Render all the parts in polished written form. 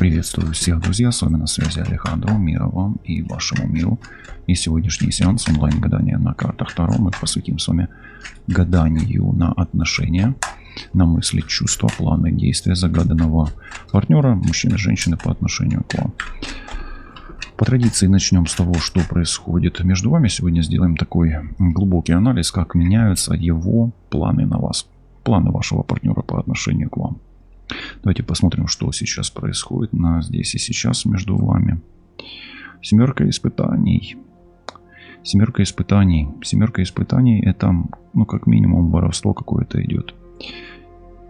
Приветствую всех, друзья, с вами на связи Алехандро, мира вам и вашему миру. И сегодняшний сеанс онлайн-гадания на картах Таро мы посвятим с вами гаданию на отношения, на мысли, чувства, планы, действия загаданного партнера, мужчины, женщины по отношению к вам. По традиции начнем с того, что происходит между вами. Сегодня сделаем такой глубокий анализ, как меняются его планы на вас, планы вашего партнера по отношению к вам. Давайте посмотрим, что сейчас происходит здесь и сейчас между вами. Семерка испытаний. Семерка испытаний. Семерка испытаний — это, как минимум, воровство какое-то идет.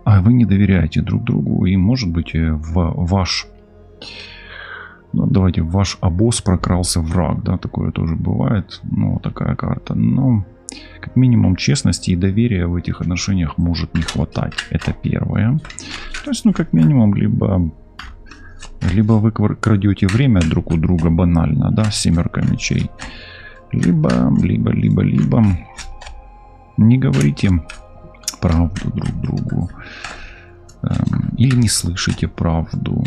А вы не доверяете друг другу, и, может быть, в ваш обоз прокрался враг, да, такое тоже бывает, такая карта. Но, как минимум, честности и доверия в этих отношениях может не хватать. Это первое. То есть, как минимум, либо вы крадете время друг у друга банально, да, семерка мечей, либо не говорите правду друг другу, или не слышите правду,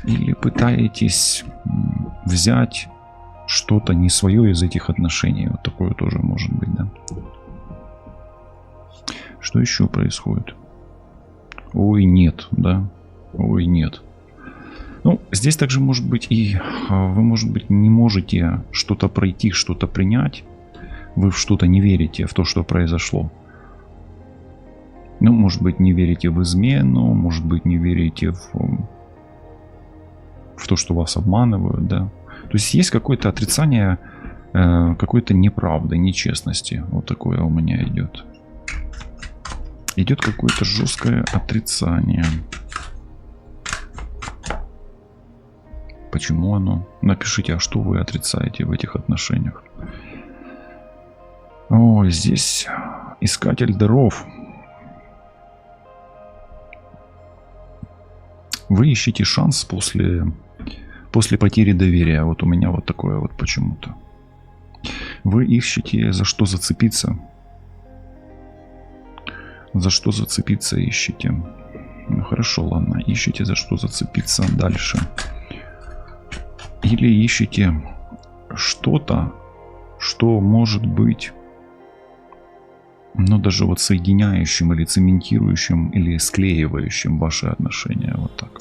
или пытаетесь взять что-то не свое из этих отношений. Вот такое тоже может быть, да. Что еще происходит? Ой, нет, да. Ой, нет. Здесь также может быть и вы, может быть, не можете что-то пройти, что-то принять. Вы в что-то не верите, в то, что произошло. Может быть, не верите в измену, может быть, не верите в то, что вас обманывают, да. То есть есть какое-то отрицание какой-то неправды, нечестности. Вот такое у меня идет. Идет какое-то жесткое отрицание. Почему оно? Напишите, а что вы отрицаете в этих отношениях? Ой, здесь искатель даров. Вы ищете шанс после потери доверия. Вот у меня вот такое вот почему-то. Вы ищете за что зацепиться. За что зацепиться ищете. Хорошо, ладно. Ищете за что зацепиться дальше. Или ищете что-то, что может быть, даже вот соединяющим или цементирующим или склеивающим ваши отношения. Вот так.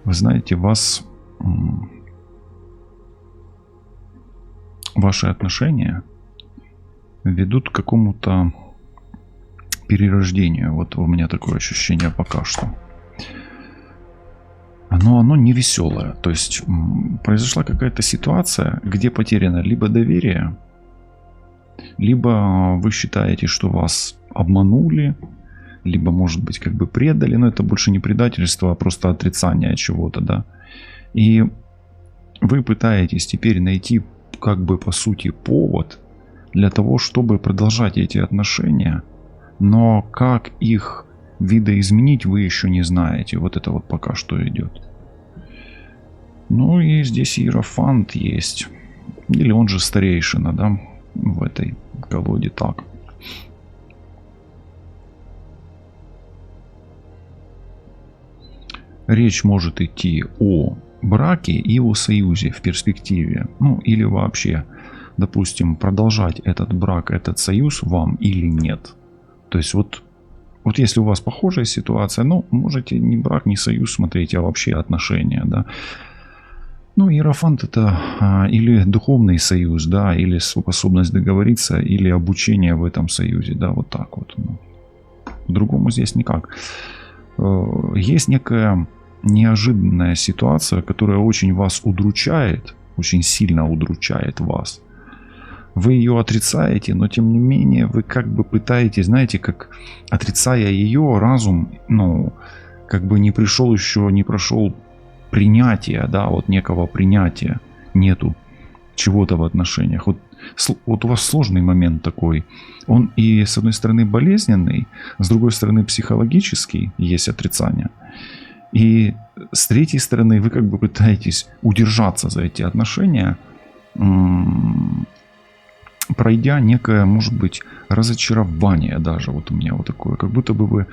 Вы знаете, ваши отношения ведут к какому-то перерождению. Вот у меня такое ощущение пока что. Оно не веселое. То есть произошла какая-то ситуация, где потеряно либо доверие, либо вы считаете, что вас обманули, либо, может быть, предали, но это больше не предательство, а просто отрицание чего-то, да. И вы пытаетесь теперь найти, по сути, повод для того, чтобы продолжать эти отношения, но как их видоизменить, вы еще не знаете. Вот это вот пока что идет. И здесь Иерофант есть, или он же старейшина, да, в этой колоде, так. Речь может идти о браке и о союзе в перспективе. Или вообще, допустим, продолжать этот брак, этот союз вам или нет. То есть вот если у вас похожая ситуация, можете не брак, не союз смотреть, а вообще отношения, да. Иерофант — это или духовный союз, да, или способность договориться, или обучение в этом союзе, да, вот так вот. По-другому здесь никак. Есть некая неожиданная ситуация, которая очень вас удручает, очень сильно удручает вас. Вы ее отрицаете, но тем не менее вы пытаетесь, знаете, отрицая ее, разум, не пришел еще, не прошел принятия, да, вот некого принятия, нету чего-то в отношениях. Вот Вот у вас сложный момент такой. Он и с одной стороны болезненный, с другой стороны психологический, есть отрицание. И с третьей стороны вы как бы пытаетесь удержаться за эти отношения, пройдя некое, может быть, разочарование даже. Вот у меня вот такое. Как будто бы вы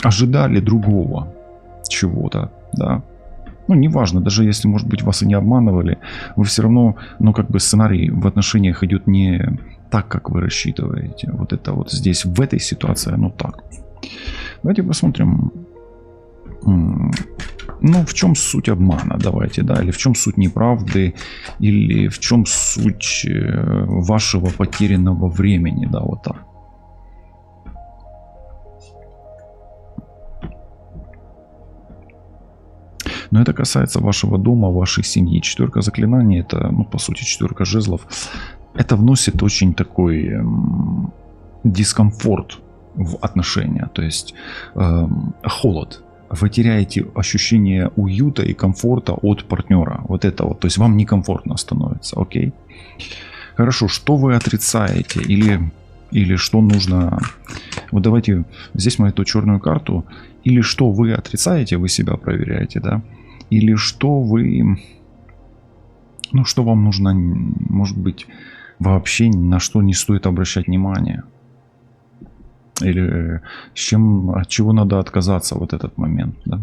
ожидали другого чего-то, да. Ну, неважно, даже если, может быть, вас и не обманывали, вы все равно, ну, как бы сценарий в отношениях идет не так, как вы рассчитываете. Вот это вот здесь, в этой ситуации, оно так. Давайте посмотрим, ну, в чем суть обмана, давайте, да, или в чем суть неправды, или в чем суть вашего потерянного времени, да, вот так. Но это касается вашего дома, вашей семьи. Четверка заклинаний, это, ну, по сути, четверка жезлов. Это вносит очень такой дискомфорт в отношения, то есть холод. Вы теряете ощущение уюта и комфорта от партнера. Вот это вот, то есть вам некомфортно становится, окей? Хорошо, что вы отрицаете или что нужно... Вот давайте, здесь мы эту черную карту. Или что вы отрицаете, вы себя проверяете, да? Или что вы... Ну, что вам нужно, может быть, вообще на что не стоит обращать внимание? Или с чем, от чего надо отказаться вот этот момент, да?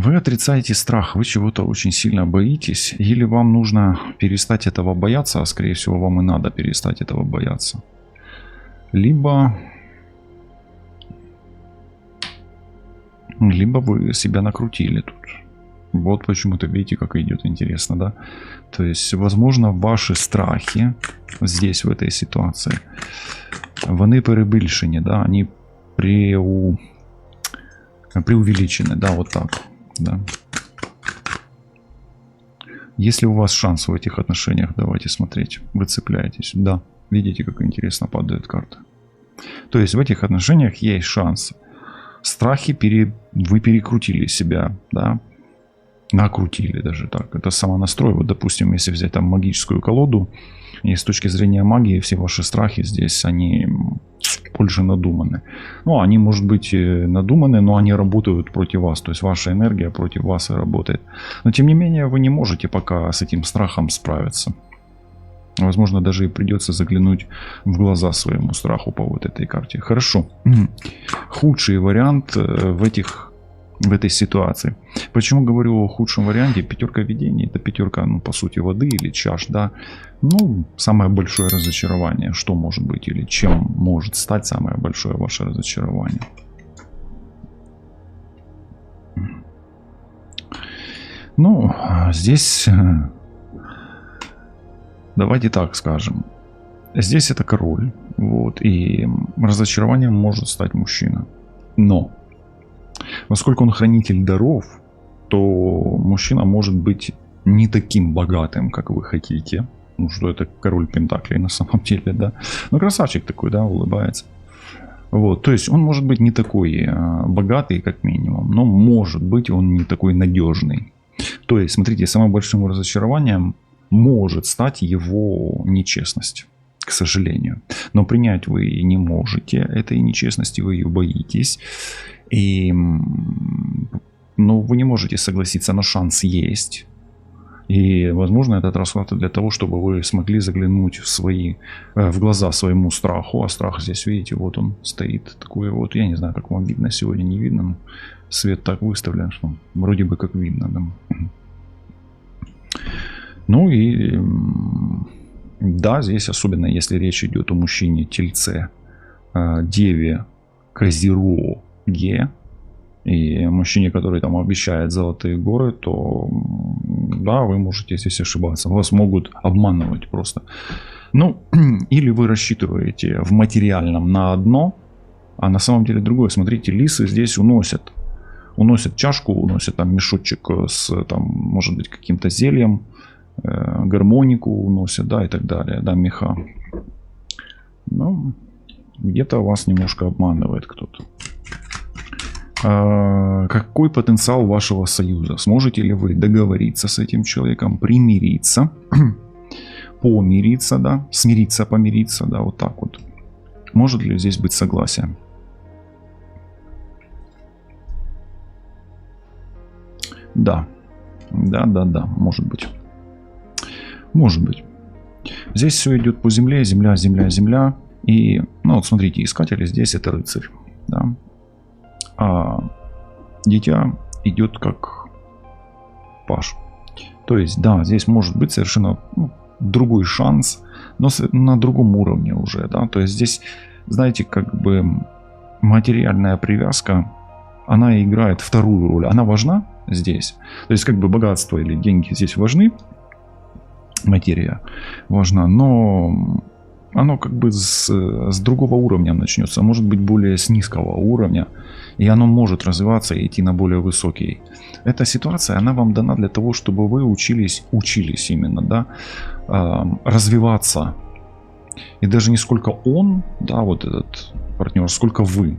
Вы отрицаете страх, вы чего-то очень сильно боитесь, или вам нужно перестать этого бояться, а скорее всего вам и надо перестать этого бояться. Либо вы себя накрутили тут. Вот почему-то видите, как идет, интересно, да? То есть, возможно, ваши страхи здесь, в этой ситуации, вони перебільшені, да? Они преувеличены, да, вот так, да. Если у вас шанс в этих отношениях, давайте смотреть, вы цепляетесь, да, видите, как интересно падают карты. То есть в этих отношениях есть шанс. Страхи вы перекрутили себя, да, накрутили даже так. Это самонастрой. Вот, допустим, если взять там магическую колоду, и с точки зрения магии все ваши страхи здесь, они больше надуманы. Ну, они, может быть, надуманы, но они работают против вас. То есть ваша энергия против вас и работает. Но, тем не менее, вы не можете пока с этим страхом справиться. Возможно, даже и придется заглянуть в глаза своему страху по вот этой карте. Хорошо. Худший вариант в этой ситуации. Почему говорю о худшем варианте? Пятерка видений. Это пятерка, ну, по сути, воды или чаш, да. Ну, самое большое разочарование. Что может быть или чем может стать самое большое ваше разочарование? Ну, здесь... Давайте так скажем. Здесь это король. Вот, и разочарованием может стать мужчина. Но, поскольку он хранитель даров, то мужчина может быть не таким богатым, как вы хотите. Ну, что это король пентаклей на самом деле, да. Ну, красавчик такой, да, улыбается. Вот, то есть он может быть не такой богатый, как минимум, но может быть он не такой надежный. То есть, смотрите, самым большим разочарованием может стать его нечестность, к сожалению. Но принять вы не можете этой нечестности, вы ее боитесь. И, ну, вы не можете согласиться, но шанс есть. И, возможно, этот расклад для того, чтобы вы смогли заглянуть в глаза своему страху. А страх здесь, видите, вот он стоит. Такой вот, я не знаю, как вам видно сегодня, не видно. Но свет так выставлен, что вроде бы как видно. Да. Ну и да, здесь особенно если речь идет о мужчине Тельце, Деве, Козероге и мужчине, который там обещает золотые горы, то да, вы можете здесь ошибаться. Вас могут обманывать просто. Ну, или вы рассчитываете в материальном на одно, а на самом деле другое. Смотрите, лисы здесь уносят чашку, уносят там мешочек с, там, может быть, каким-то зельем, гармонику уносят, да, и так далее, да, меха. Ну, где-то вас немножко обманывает кто-то. Какой потенциал вашего союза? Сможете ли вы договориться с этим человеком, примириться, помириться, да, смириться, помириться, да, вот так вот. Может ли здесь быть согласие? Да, да, может быть. Может быть. Здесь все идет по земле, земля, земля, земля. И, ну вот смотрите, искатели здесь это рыцарь, да. А дитя идет как паж. То есть, да, здесь может быть совершенно другой шанс, но на другом уровне уже, да. То есть здесь, знаете, как бы материальная привязка, она играет вторую роль. Она важна здесь. То есть как бы богатство или деньги здесь важны, материя важна, но оно как бы с другого уровня начнется, может быть более с низкого уровня, и оно может развиваться и идти на более высокий. Эта ситуация, она вам дана для того, чтобы вы учились именно, да, развиваться. И даже не сколько он, да, вот этот партнер, сколько вы.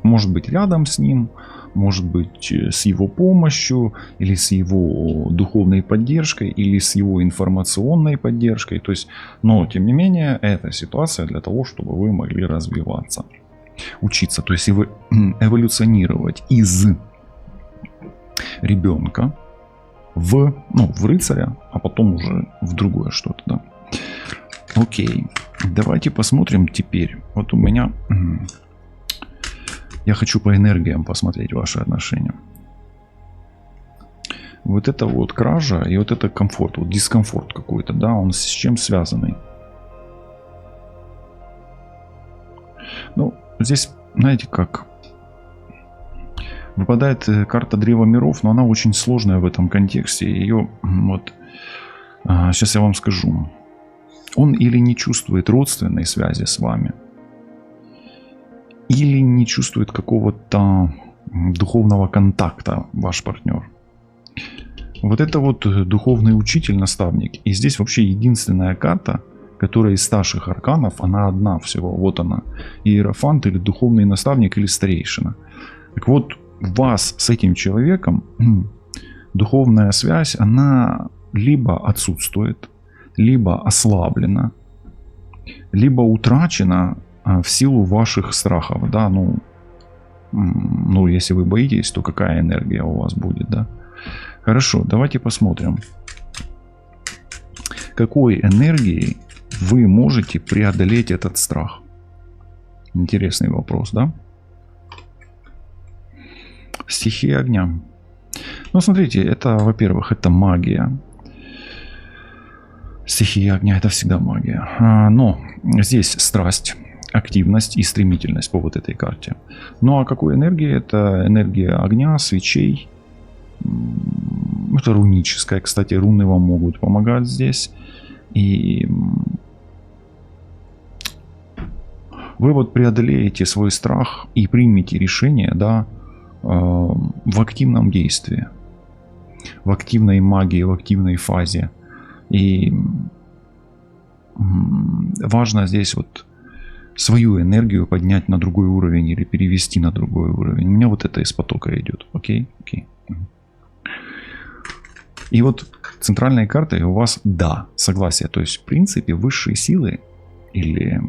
Может быть рядом с ним, может быть с его помощью, или с его духовной поддержкой, или с его информационной поддержкой. То есть, но тем не менее, эта ситуация для того, чтобы вы могли развиваться, учиться, то есть эволюционировать из ребенка в рыцаря, а потом уже в другое что-то, да. Окей, давайте посмотрим теперь. Вот у меня... Я хочу по энергиям посмотреть ваши отношения. Вот это вот кража и вот это комфорт, вот дискомфорт какой-то, да, он с чем связанный? Ну, здесь, знаете, как выпадает карта Древа Миров, но она очень сложная в этом контексте. Ее вот сейчас я вам скажу. Он или не чувствует родственной связи с вами, или не чувствует какого-то духовного контакта ваш партнер. Вот это вот духовный учитель, наставник. И здесь вообще единственная карта, которая из старших арканов, она одна всего. Вот она. Иерофант или духовный наставник или старейшина. Так вот, у вас с этим человеком духовная связь, она либо отсутствует, либо ослаблена, либо утрачена в силу ваших страхов, да, ну, если вы боитесь, то какая энергия у вас будет, да? Хорошо, давайте посмотрим, какой энергией вы можете преодолеть этот страх. Интересный вопрос, да? Стихия огня. Ну, смотрите, это, во-первых, это магия. Стихия огня — это всегда магия. Но здесь страсть, активность и стремительность по вот этой карте. Ну а какой энергия? Это энергия огня, свечей. Это руническая. Кстати, руны вам могут помогать здесь. И вы вот преодолеете свой страх и примете решение, да, в активном действии, в активной магии, в активной фазе. И важно здесь вот свою энергию поднять на другой уровень или перевести на другой уровень. У меня вот это из потока идет. Окей? Окей. И вот центральной картой у вас да, согласие. То есть в принципе высшие силы или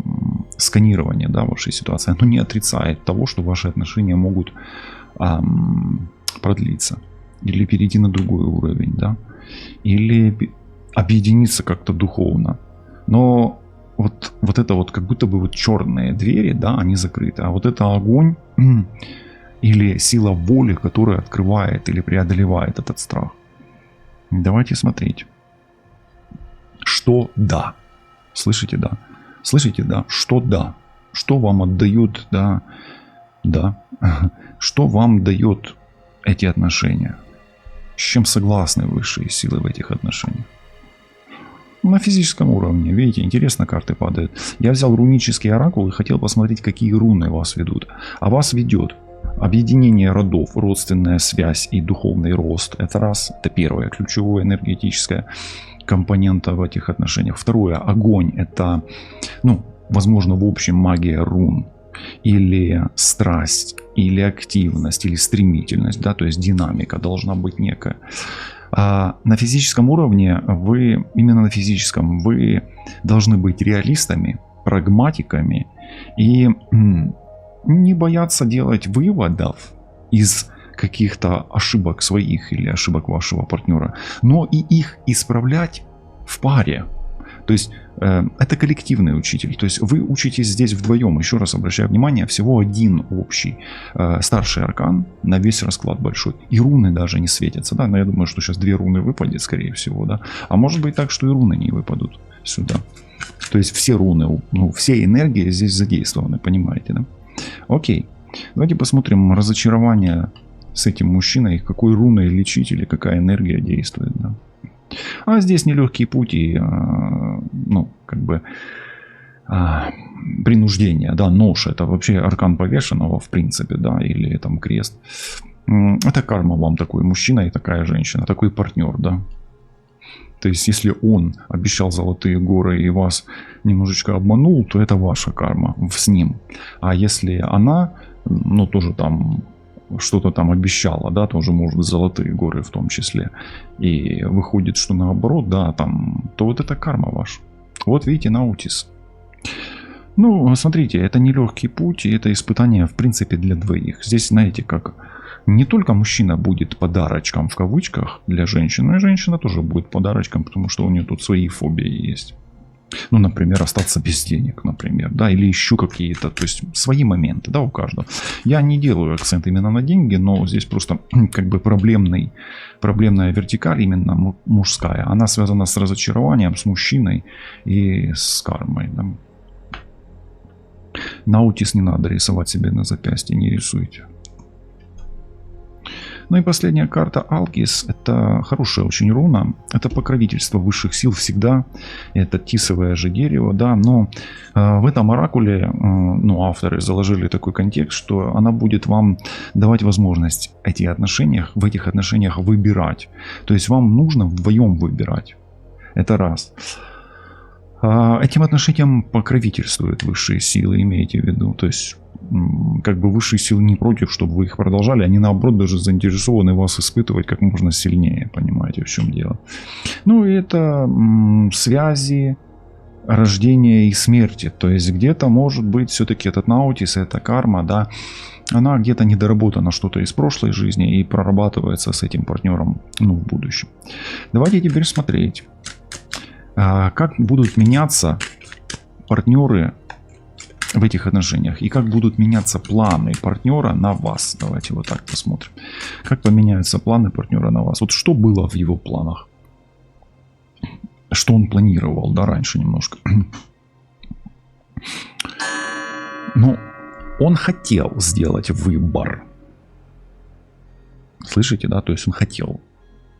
сканирование, да, вашей ситуации, оно не отрицает того, что ваши отношения могут продлиться. Или перейти на другой уровень, да. Или объединиться как-то духовно. Но вот это вот как будто бы вот черные двери, да, они закрыты. А вот это огонь или сила воли, которая открывает или преодолевает этот страх. Давайте смотреть. Что да? Слышите, да? Слышите, да? Что да? Что вам отдают, да? Да. Что вам дает эти отношения? С чем согласны высшие силы в этих отношениях? На физическом уровне, видите, интересно карты падают. Я взял рунический оракул и хотел посмотреть, какие руны вас ведут. А вас ведет объединение родов, родственная связь и духовный рост. Это раз, это первое, ключевое энергетическое компонента в этих отношениях. Второе, огонь. Это, ну, возможно, в общем магия рун. или страсть, или активность, или стремительность, да, то есть динамика должна быть некая. А на физическом уровне вы, именно на физическом, вы должны быть реалистами, прагматиками и не бояться делать выводов из каких-то ошибок своих или ошибок вашего партнера, но и их исправлять в паре. То есть это коллективный учитель. То есть вы учитесь здесь вдвоем. Еще раз обращаю внимание, всего один общий старший аркан на весь расклад большой. И руны даже не светятся. Да? Но я думаю, что сейчас 2 руны выпадет, скорее всего. Да? А может быть так, что и руны не выпадут сюда. То есть все руны, ну, все энергии здесь задействованы, понимаете, да? Окей. Давайте посмотрим разочарование с этим мужчиной. Какой руной лечить или какая энергия действует, да? А здесь нелегкий путь и, ну, как бы принуждение, да, нож, это вообще аркан повешенного, в принципе, да, или там крест. Это карма вам такой мужчина и такая женщина, такой партнер, да. То есть, если он обещал золотые горы и вас немножечко обманул, то это ваша карма с ним. А если она, ну, тоже там что-то там обещала, да, тоже может золотые горы в том числе, и выходит, что наоборот, да, там, то вот это карма ваша. Вот видите, Наутис. Ну, смотрите, это нелегкий путь, и это испытание, в принципе, для двоих. Здесь, знаете, как не только мужчина будет подарочком в кавычках для женщины, но и женщина тоже будет подарочком, потому что у нее тут свои фобии есть. Ну, например, остаться без денег, например, да, или еще какие-то, то есть свои моменты, да, у каждого. Я не делаю акцент именно на деньги, но здесь просто как бы проблемная вертикаль именно мужская, она связана с разочарованием, с мужчиной и с кармой, да. Наутис не надо рисовать себе на запястье, не рисуйте. Ну и последняя карта Алкис. Это хорошая очень руна. Это покровительство высших сил всегда. Это тисовое же дерево, да. Но в этом оракуле, ну, авторы заложили такой контекст, что она будет вам давать возможность в этих отношениях выбирать. То есть вам нужно вдвоем выбирать. Это раз. Этим отношениям покровительствуют высшие силы, имейте в виду. То есть как бы высшие силы не против, чтобы вы их продолжали, они наоборот даже заинтересованы вас испытывать как можно сильнее, понимаете, в чем дело. Ну и это связи рождения и смерти, то есть где-то может быть все-таки этот Наутис, эта карма, да, она где-то недоработана что-то из прошлой жизни и прорабатывается с этим партнером, ну, в будущем. Давайте теперь смотреть, как будут меняться партнеры в этих отношениях и как будут меняться планы партнера на вас. Давайте вот так посмотрим. Как поменяются планы партнера на вас. Вот что было в его планах? Что он планировал, да, раньше немножко. Ну, он хотел сделать выбор. Слышите, да? То есть он хотел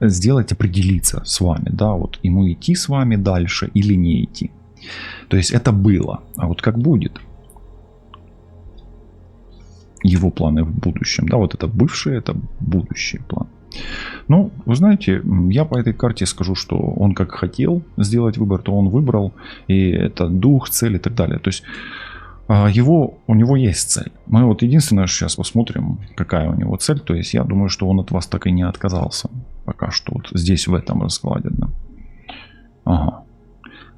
сделать, определиться с вами, да, вот ему идти с вами дальше или не идти. То есть это было. А вот как будет? Его планы в будущем, да, вот это бывший, это будущий план. Ну, вы знаете, я по этой карте скажу, что он как хотел сделать выбор, то он выбрал, и это дух, цель и так далее. То есть у него есть цель. Мы вот единственное, сейчас посмотрим, какая у него цель. То есть я думаю, что он от вас так и не отказался. Пока что вот здесь в этом раскладе. Да. Ага.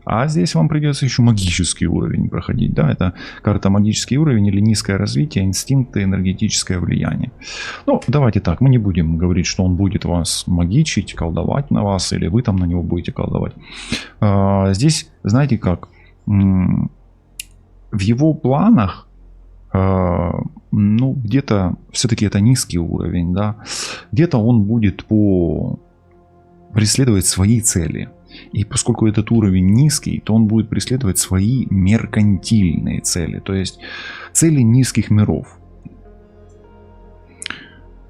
А здесь вам придется еще магический уровень проходить. Да, это карта магический уровень или низкое развитие, инстинкты, энергетическое влияние. Ну, давайте так, мы не будем говорить, что он будет вас магичить, колдовать на вас, или вы там на него будете колдовать. Здесь, знаете как, в его планах, ну, где-то все-таки это низкий уровень, да, где-то он будет преследовать свои цели. И поскольку этот уровень низкий, то он будет преследовать свои меркантильные цели, то есть цели низких миров.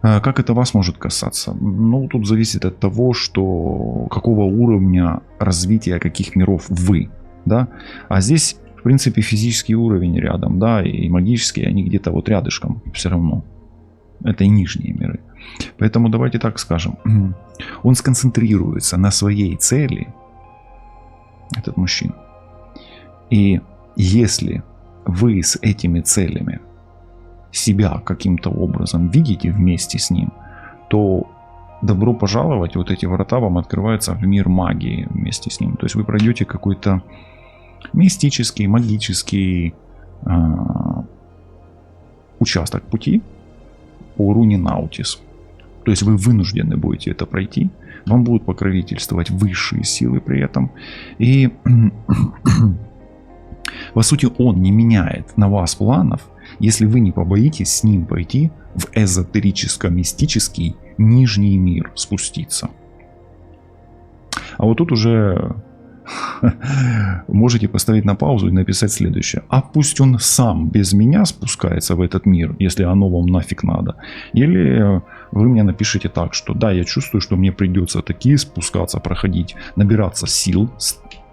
Как это вас может касаться? Ну, тут зависит от того, что какого уровня развития каких миров вы, да. А здесь, в принципе, физический уровень рядом, да, и магические, они где-то вот рядышком все равно. Это и нижние миры. Поэтому давайте так скажем. Он сконцентрируется на своей цели, этот мужчина. И если вы с этими целями себя каким-то образом видите вместе с ним, то добро пожаловать, вот эти врата вам открываются в мир магии вместе с ним. То есть вы пройдете какой-то мистический, магический участок пути по руне Наутис. То есть вы вынуждены будете это пройти. Вам будут покровительствовать высшие силы при этом. И по сути он не меняет на вас планов, если вы не побоитесь с ним пойти в эзотерическо-мистический нижний мир спуститься. А вот тут уже можете поставить на паузу и написать следующее. А пусть он сам без меня спускается в этот мир, если оно вам нафиг надо. Или вы мне напишите так, что да, я чувствую, что мне придется такие спускаться, проходить, набираться сил,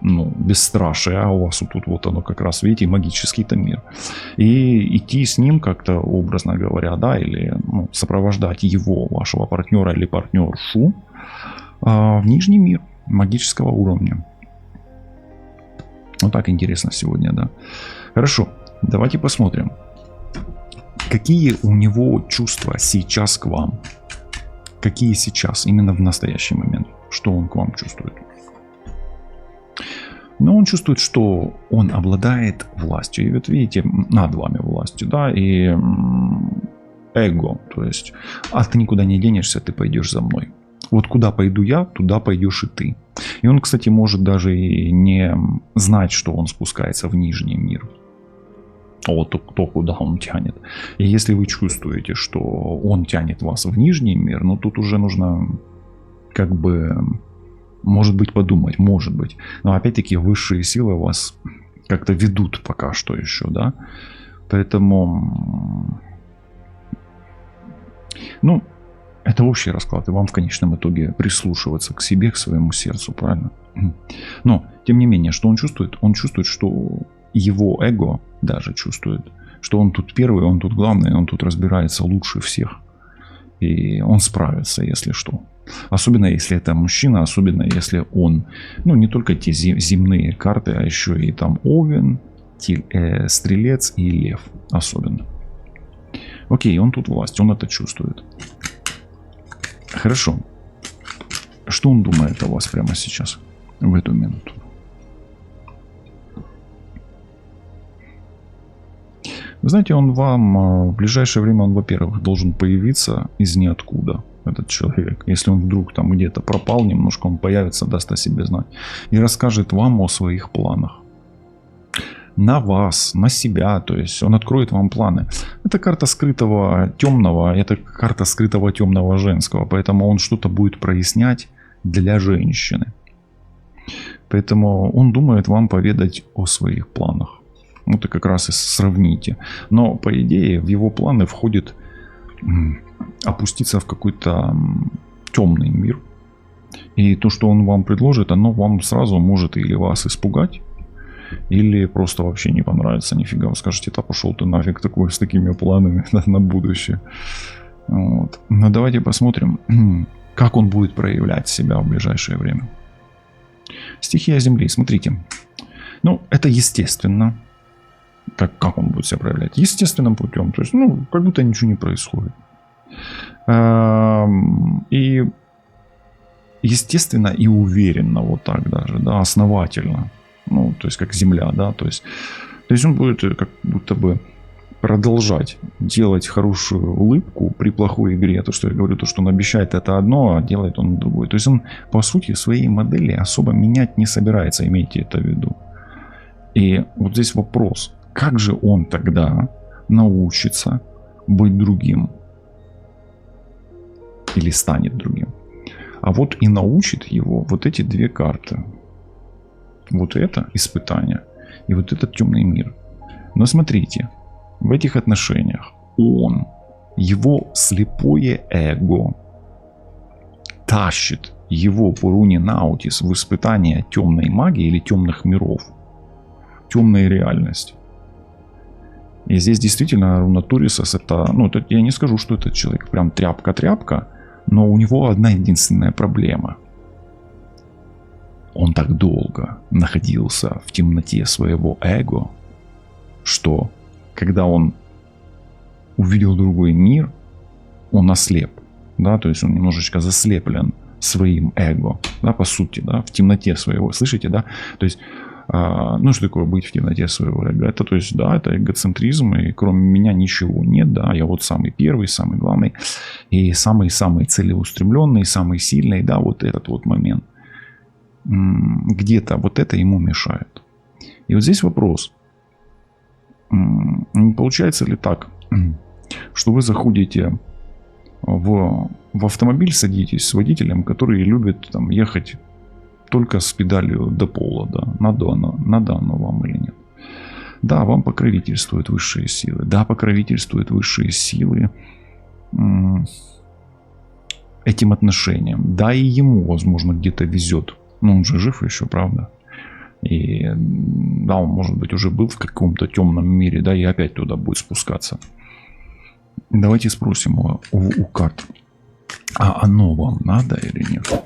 бесстрашие, а у вас тут вот оно как раз, видите, магический-то мир. И идти с ним как-то, образно говоря, да, или сопровождать его, вашего партнера или партнершу в нижний мир магического уровня. Вот так интересно сегодня, да. Хорошо, давайте посмотрим, какие у него чувства сейчас к вам. Какие сейчас, именно в настоящий момент. Что он к вам чувствует? Но он чувствует, что он обладает властью. И вот видите, над вами властью, да, и эго. То есть, а ты никуда не денешься, ты пойдешь за мной. Вот куда пойду я, туда пойдешь и ты. И он, кстати, может даже и не знать, что он спускается в нижний мир. Вот то, куда он тянет. И если вы чувствуете, что он тянет вас в нижний мир, ну тут уже нужно как бы, может быть, подумать, может быть. Но опять-таки высшие силы вас как-то ведут пока что еще, да. Поэтому, это общий расклад, и вам в конечном итоге прислушиваться к себе, к своему сердцу, правильно? Но, тем не менее, что он чувствует? Он чувствует, что его эго даже чувствует, что он тут первый, он тут главный, он тут разбирается лучше всех. И он справится, если что. Особенно, если это мужчина, особенно, если он, не только те земные карты, а еще и там Овен, Стрелец и Лев особенно. Окей, он тут власть, он это чувствует. Хорошо. Что он думает о вас прямо сейчас, в эту минуту? Вы знаете, он вам в ближайшее время, он, во-первых, должен появиться из ниоткуда, этот человек. Если он вдруг там где-то пропал немножко, он появится, даст о себе знать. И расскажет вам о своих планах. На вас, на себя, то есть он откроет вам планы. Это карта скрытого темного, это карта скрытого темного женского, поэтому он что-то будет прояснять для женщины. Поэтому он думает вам поведать о своих планах. Вот и как раз и сравните. Но по идее в его планы входит опуститься в какой-то темный мир. И то, что он вам предложит, оно вам сразу может или вас испугать, или просто вообще не понравится нифига. Вы скажете, да пошел ты нафиг такой с такими планами на будущее. Вот. Но давайте посмотрим, как он будет проявлять себя в ближайшее время. Стихия Земли, смотрите. Это естественно. Как он будет себя проявлять? Естественным путем. То есть, как будто ничего не происходит. И естественно и уверенно, вот так даже, да, основательно. То есть как земля, да, то есть он будет как будто бы продолжать делать хорошую улыбку при плохой игре. То, что я говорю, то, что он обещает, это одно, а делает он другое. То есть он, по сути, своей модели особо менять не собирается, имейте это в виду. И вот здесь вопрос, как же он тогда научится быть другим? Или станет другим? А вот и научит его вот эти две карты. Вот это испытание и вот этот темный мир. Но смотрите, в этих отношениях его слепое эго тащит его по руне Наутис в испытание темной магии или темных миров, темной реальности. И здесь действительно руна Турисас это, я не скажу, что этот человек прям тряпка-тряпка, но у него одна единственная проблема. Он так долго находился в темноте своего эго, что когда он увидел другой мир, он ослеп, да, то есть он немножечко заслеплен своим эго, да, по сути, да, в темноте своего, слышите, да, то есть, ну, что такое быть в темноте своего эго, это, то есть, да, это эгоцентризм, и кроме меня ничего нет, да, я вот самый первый, самый главный, и самый-самый целеустремленный, самый сильный, да, вот этот вот момент, где-то вот это ему мешает. И вот здесь вопрос, не получается ли так, что вы заходите в автомобиль, садитесь с водителем, который любит там ехать только с педалью до пола, да, надо оно вам или нет. Да, вам покровительствуют высшие силы, да, покровительствуют высшие силы этим отношениям, да, и ему, возможно, где-то везет, но он же жив еще, правда, и да, он, может быть, уже был в каком-то темном мире, да, и опять туда будет спускаться. Давайте спросим у карт, а оно вам надо или нет?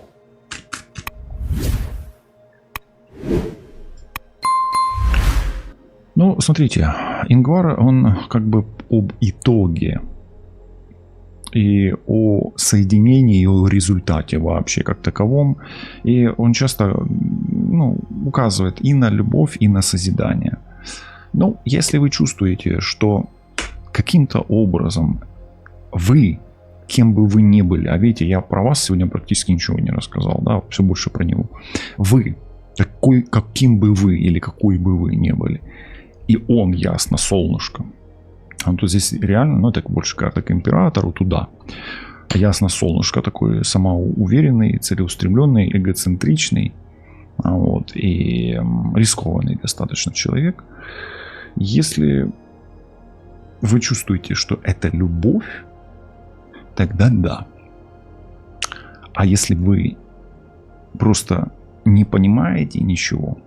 Ну, смотрите, Ингвар, он как бы об итоге и о соединении, и о результате вообще как таковом. И он часто, ну, указывает и на любовь, и на созидание. Ну, если вы чувствуете, что каким-то образом вы, кем бы вы ни были, а видите, я про вас сегодня практически ничего не рассказал, да, все больше про него. Вы, каким бы вы или какой бы вы ни были, и он, ясно, солнышко. А тут здесь реально, ну, это больше карта к императору, туда. Ясно, солнышко такой самоуверенный, целеустремленный, эгоцентричный, вот, и рискованный достаточно человек. Если вы чувствуете, что это любовь, тогда да. А если вы просто не понимаете ничего,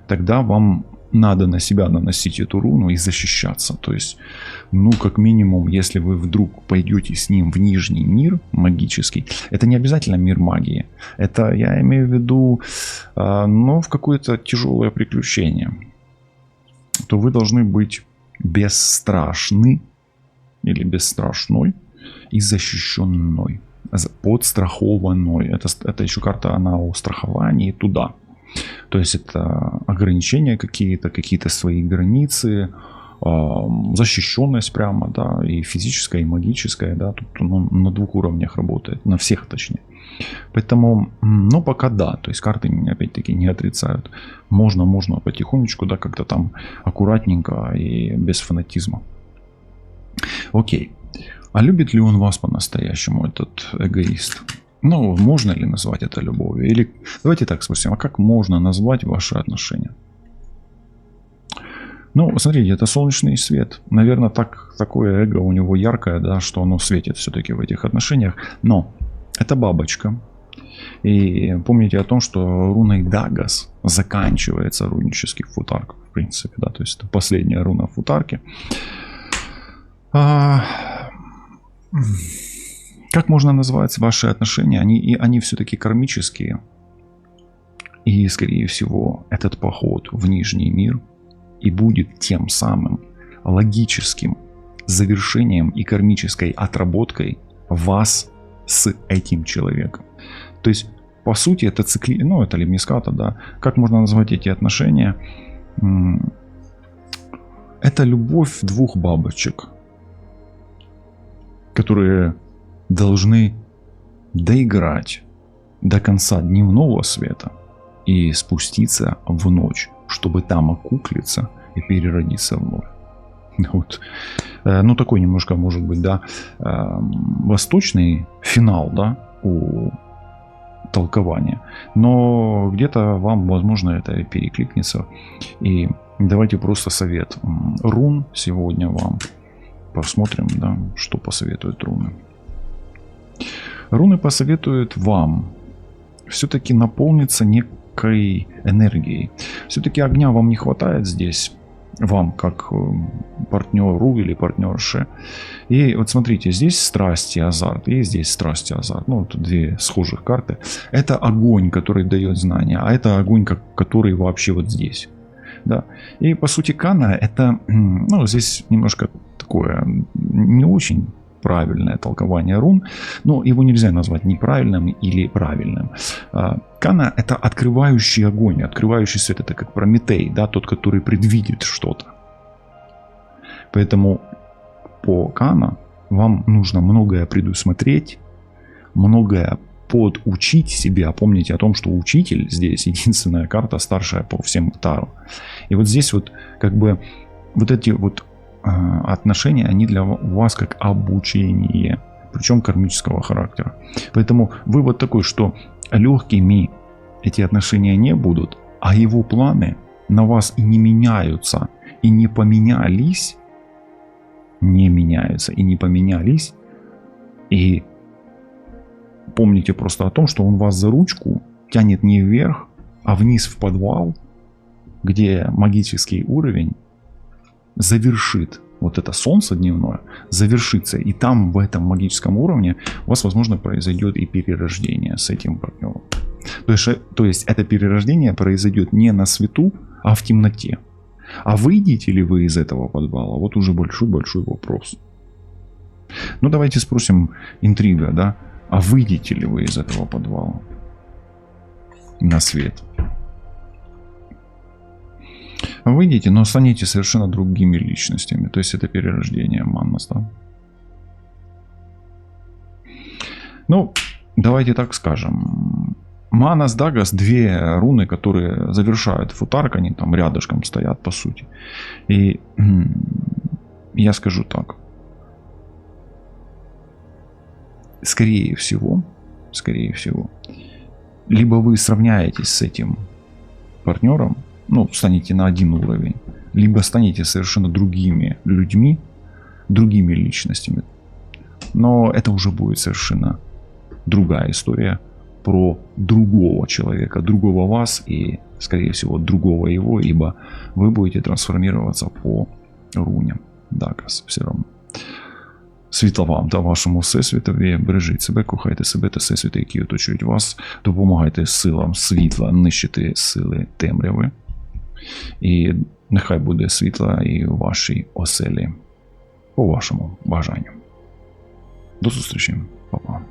тогда вам надо на себя наносить эту руну и защищаться. То есть, ну, как минимум, если вы вдруг пойдете с ним в нижний мир магический, это не обязательно мир магии. Это, я имею в виду, ну, в какое-то тяжелое приключение. То вы должны быть бесстрашны или бесстрашной и защищенной, подстрахованной. Это еще карта, она о страховании туда. То есть это ограничения какие-то свои границы, защищенность прямо, да, и физическая, и магическая, да, тут на двух уровнях работает, на всех точнее. Поэтому, ну, пока да, то есть карты, опять-таки, не отрицают. Можно потихонечку, да, как-то там аккуратненько и без фанатизма. Окей. А любит ли он вас по-настоящему, этот эгоист? Ну, можно ли назвать это любовью? Или давайте так спросим, а как можно назвать ваши отношения? Ну, смотрите, это солнечный свет. Наверное, такое эго у него яркое, да, что оно светит все-таки в этих отношениях. Но это бабочка. И помните о том, что руной Дагас заканчивается рунический футарк, в принципе, да, то есть это последняя руна в футарке. Как можно назвать ваши отношения? Они все-таки кармические. И, скорее всего, этот поход в Нижний мир и будет тем самым логическим завершением и кармической отработкой вас с этим человеком. То есть, по сути, это ну, это лемниската, да. Как можно назвать эти отношения? Это любовь двух бабочек, которые должны доиграть до конца дневного света и спуститься в ночь, чтобы там окуклиться и переродиться вновь. Вот. Ну, такой немножко, может быть, да, восточный финал, да, у толкования. Но где-то вам, возможно, это перекликнется. И давайте просто совет рун сегодня вам. Посмотрим, да, что посоветуют руны. Руны посоветуют вам все-таки наполниться некой энергией. Все-таки огня вам не хватает здесь, вам как партнеру или партнерше. И вот смотрите, здесь страсть и азарт, и здесь страсть и азарт. Ну, тут две схожих карты. Это огонь, который дает знания, а это огонь, который вообще вот здесь. Да. И по сути Кана это, ну, здесь немножко такое не очень правильное толкование рун, но его нельзя назвать неправильным или правильным. Кана это открывающий огонь, открывающий свет, это как Прометей, да, тот, который предвидит что-то. Поэтому по Кана вам нужно многое предусмотреть, многое подучить себя. Помните о том, что учитель здесь единственная карта, старшая по всем Тару. И вот здесь вот как бы вот эти вот отношения, они для вас как обучение, причем кармического характера. Поэтому вывод такой, что легкими эти отношения не будут, а его планы на вас и не меняются, и не поменялись, не меняются и не поменялись. И помните просто о том, что он вас за ручку тянет не вверх, а вниз в подвал, где магический уровень завершит вот это солнце дневное, завершится. И там, в этом магическом уровне, у вас, возможно, произойдет и перерождение с этим партнером. То есть это перерождение произойдет не на свету, а в темноте. А выйдете ли вы из этого подвала? Вот уже большой-большой вопрос. Ну, давайте спросим, интрига, да? А выйдете ли вы из этого подвала на свет? Выйдете, но станете совершенно другими личностями. То есть это перерождение Маннас, да? Ну, давайте так скажем. Манас, Дагас, две руны, которые завершают футарк, они там рядышком стоят, по сути. И я скажу так. Скорее всего, либо вы сравняетесь с этим партнером, ну, станете на один уровень, либо станете совершенно другими людьми, другими личностями. Но это уже будет совершенно другая история про другого человека, другого вас и, скорее всего, другого его, ибо вы будете трансформироваться по руням Дагас все равно. Світла вам та вашому всесвітові, бережіть себе, кохайте себе та всесвіти, які оточують вас, допомагайте силам світла нищити сили темряви. І нехай буде світла і у вашій оселі по вашому бажанню. До зустрічі, па-па.